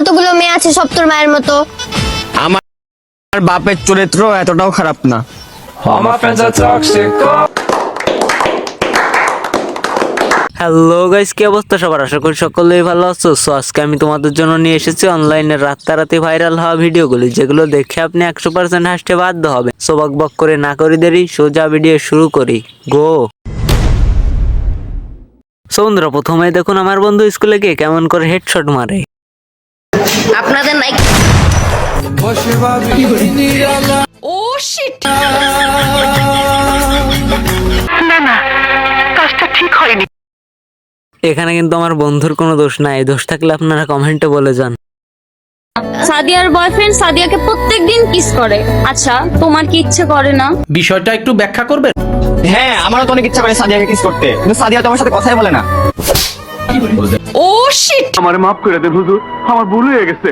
যতগুলো মেয়ে আছে সব তোর মায়ের মতো। আমার বাপের চরিত্র এতটাও খারাপ না। হ্যালো গাইস, কি অবস্থা সবার? আশা করি সকলেই ভালো আছো। সো আজকে আমি তোমাদের জন্য নিয়ে এসেছি অনলাইনে রাতারাতি ভাইরাল হওয়া ভিডিওগুলি, যেগুলো দেখে আপনি 100% হাসতে বাধ্য হবে। সো বক বক করে না করি দেরি, সোজা ভিডিও শুরু করি। গো। সো বন্ধুরা, প্রথমে দেখুন আমার বন্ধু স্কুলে গিয়ে কেমন করে হেডশট মারে। আপনাদের নাই ও শিট, এখানে কিন্তু আমার বন্ধুর কোনো দোষ নাই, দোষ থাকলে আপনারা কমেন্টে বলে যান। সাদিয়ার বয়ফ্রেন্ড সাদিয়াকে প্রত্যেকদিন কিস করে। আচ্ছা, তোমার কি ইচ্ছে করে না? বিষয়টা একটু ব্যাখ্যা করবেন? হ্যাঁ, আমারও তো অনেক ইচ্ছা করে সাদিয়াকে কিস করতে, কিন্তু সাদিয়া তো আমার সাথে কথাই বলে না। ও শিট, আমার মাফ করে দেন হুজুর, আমার ভুল হয়ে গেছে।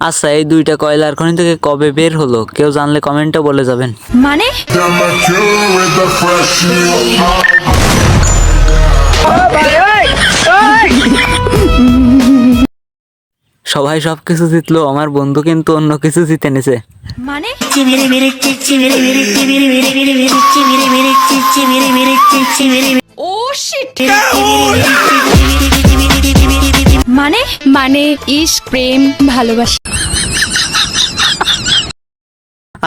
আচ্ছা, এই দুইটা কয়লার খনি থেকে কবে বের হলো কেউ জানলে কমেন্টে বলে যাবেন। মানে সবাই সবকিছু জিতলো, আমার বন্ধু কিন্তু অন্য কিছু জিতে নিছে। মানে ও শিট, মানে মানে ইশক, প্রেম, ভালোবাসা।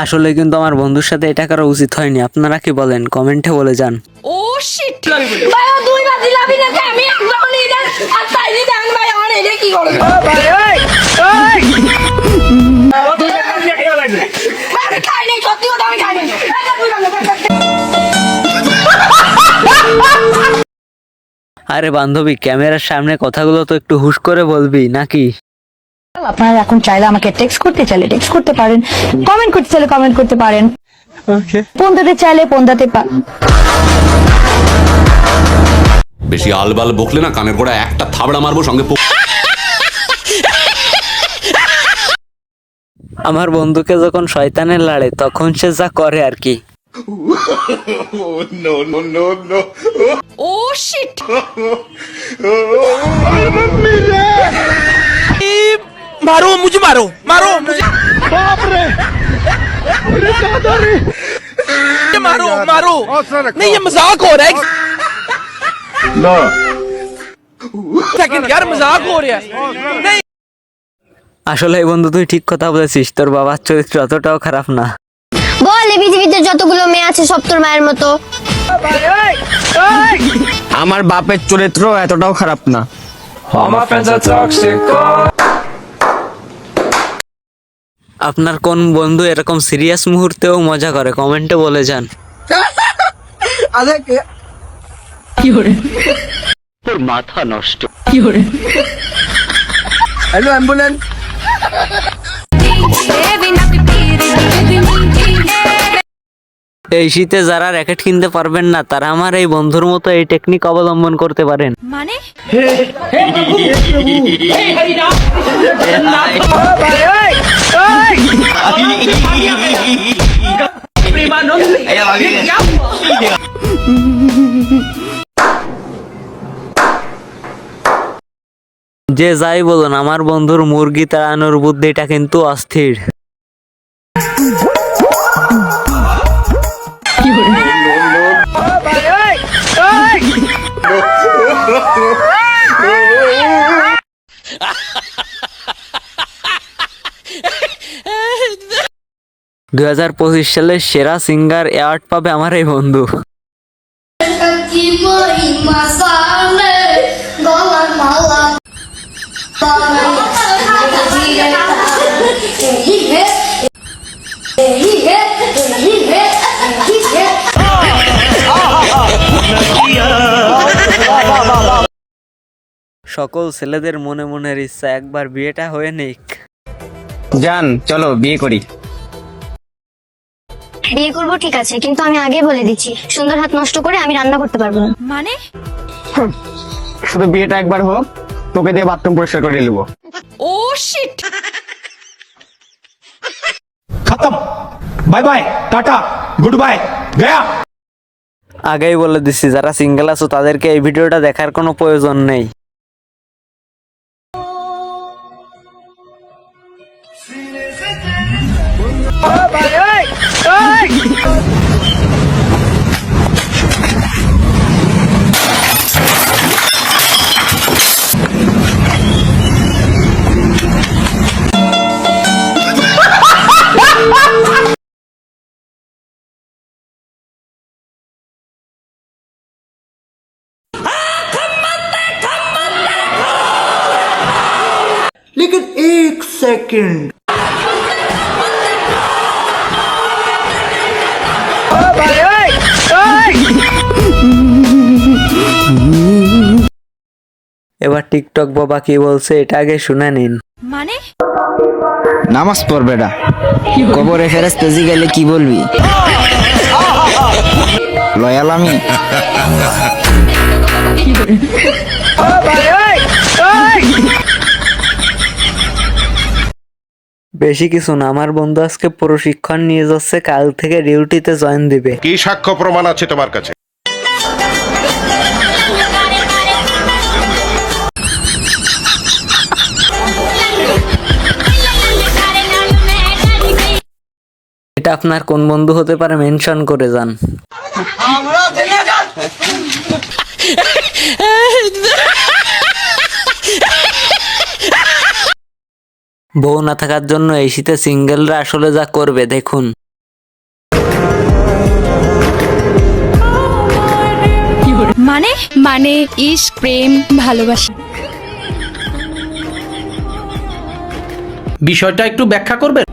আসলে কিন্তু আমার বন্ধুর সাথে এটা করা উচিত হয়নি। আপনারা কি বলেন? কমেন্টে বলে যান। ও শিট, ভাই দুই বাজি লাভি না, আমি একদম নিদান আর তাইনি দেন ভাই, আমার এটা কি করবে ভাই? আমি খাই নাই, সত্যি কথা আমি খাই নাই। আরে বান্ধবী, ক্যামেরার সামনে কথাগুলো তো একটু হুশ করে বলবি নাকি? আপনারা এখন চাইলে আমাকে টেক্সট করতে চাইলে টেক্সট করতে পারেন, কমেন্ট করতে চাইলে কমেন্ট করতে পারেন, ফোন দিতে চাইলে ফোন দিতে বেশি আলবাল বকলে না কানের গোড়া একটা থাবড়া মারবো সঙ্গে। আমার বন্ধুকে যখন শয়তানের লাড়ে তখন সে যা করে আর কি। ও শিট, मारो मुझे, मारो मारो मुझे, बाप रे, मारो मारो, नहीं ये मजाक हो रहा है। सेकंड यार, मजाक हो रहा है। नहीं আসলে এই বন্ধু, তুই ঠিক কথা বলেছিস, তোর বাবার চরিত্র অতটাও খারাপ না। বল এই পৃথিবীতে যতগুলো মেয়ে আছে সব তোর মায়ের মতো। আমার বাপের চরিত্র এতটাও খারাপ না। আপনার কোন বন্ধু এরকম সিরিয়াস মুহূর্তেও মজা করে? কমেন্টে বলে যান। তোর মাথা নষ্ট। Hello ambulance. এই শীতে যারা র্যাকেট কিনতে পারবেন না, তারা আমার এই বন্ধুর মতো এই টেকনিক অবলম্বন করতে পারেন। মানে যে যাই বলুন, আমার বন্ধুর মুরগি তাড়ানোর বুদ্ধিটা কিন্তু অস্থির। $2025 সালে সেরা সিঙ্গার অ্যাওয়ার্ড পাবে আমার এই বন্ধু। সকল ছেলেদের মনে মনের ইচ্ছা একবার বিয়েটা হয়ে নিক। জান, চলো বিয়ে করি। বিয়ে করবো ঠিক আছে, কিন্তু আমি আগে বলে দিচ্ছি, সুন্দর হাত নষ্ট করে আমি রান্না করতে পারবো না। মানে শুধু বিয়েটা একবার হোক, তোকে দিয়ে বাথরুম পরিষ্কার করে নেবো। ও শিট, खत्म, bye bye, tata, goodbye, गया। আগেই বলে দিচ্ছি, যারা সিঙ্গেল আছো তাদেরকে এই ভিডিওটা দেখার কোনো প্রয়োজন নেই। এবার টিকটক বাবা কি বলছে এটা আগে শুনে নিন। মানে নামাজ পড়বে না, কবরে ফেরেশতা গেলে কি বলবি? লয়াল আমি। বেশি কিছু না, আমার বন্ধু আজকে প্রশিক্ষণ নিয়ে যাচ্ছে, কাল থেকে ডিউটিতে জয়েন দিবে। কি সাক্ষ্য প্রমাণ আছে তোমার কাছে? এটা আপনার কোন বন্ধু হতে পারে মেনশন করে যান। বউ না থাকার জন্য এই শীতে সিঙ্গেলরা আসলে যা করবে দেখুন। মানে ইশক, প্রেম, ভালোবাসা। বিষয়টা একটু ব্যাখ্যা করবেন?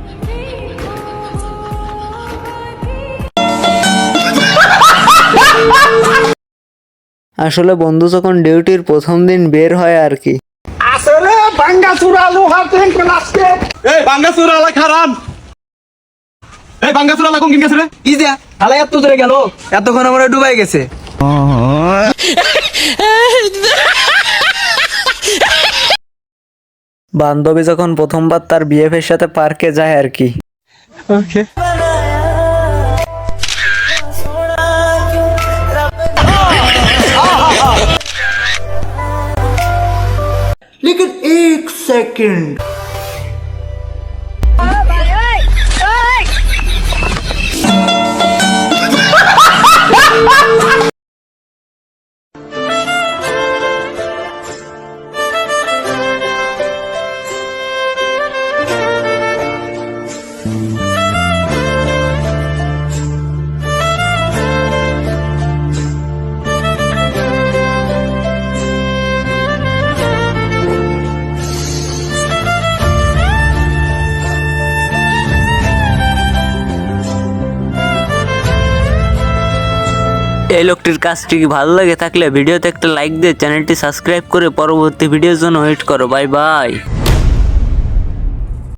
আসলে বন্ধু যখন ডিউটির প্রথম দিন বের হয় আর কি। আসলে বাঙ্গাসুরা লোহা ট্রেন কোন আসছে? এই বাঙ্গাসুরা লা খারাপ। এই বাঙ্গাসুরা লা কোন কিন গেছে রে? কি যা আলা এত দূরে গেল, এতক্ষণ আমরা ডুবাই গেছে। বান্ধবী যখন প্রথমবার তার বিএফের সাথে পার্কে যায় আর কি। लेकिन एक सेकंड এই লোকটির কাজটি ভালো লাগে থাকলে ভিডিওতে একটা লাইক দিয়ে চ্যানেলটি সাবস্ক্রাইব করে পরবর্তী ভিডিওর জন্য ওয়েট করো। Bye bye.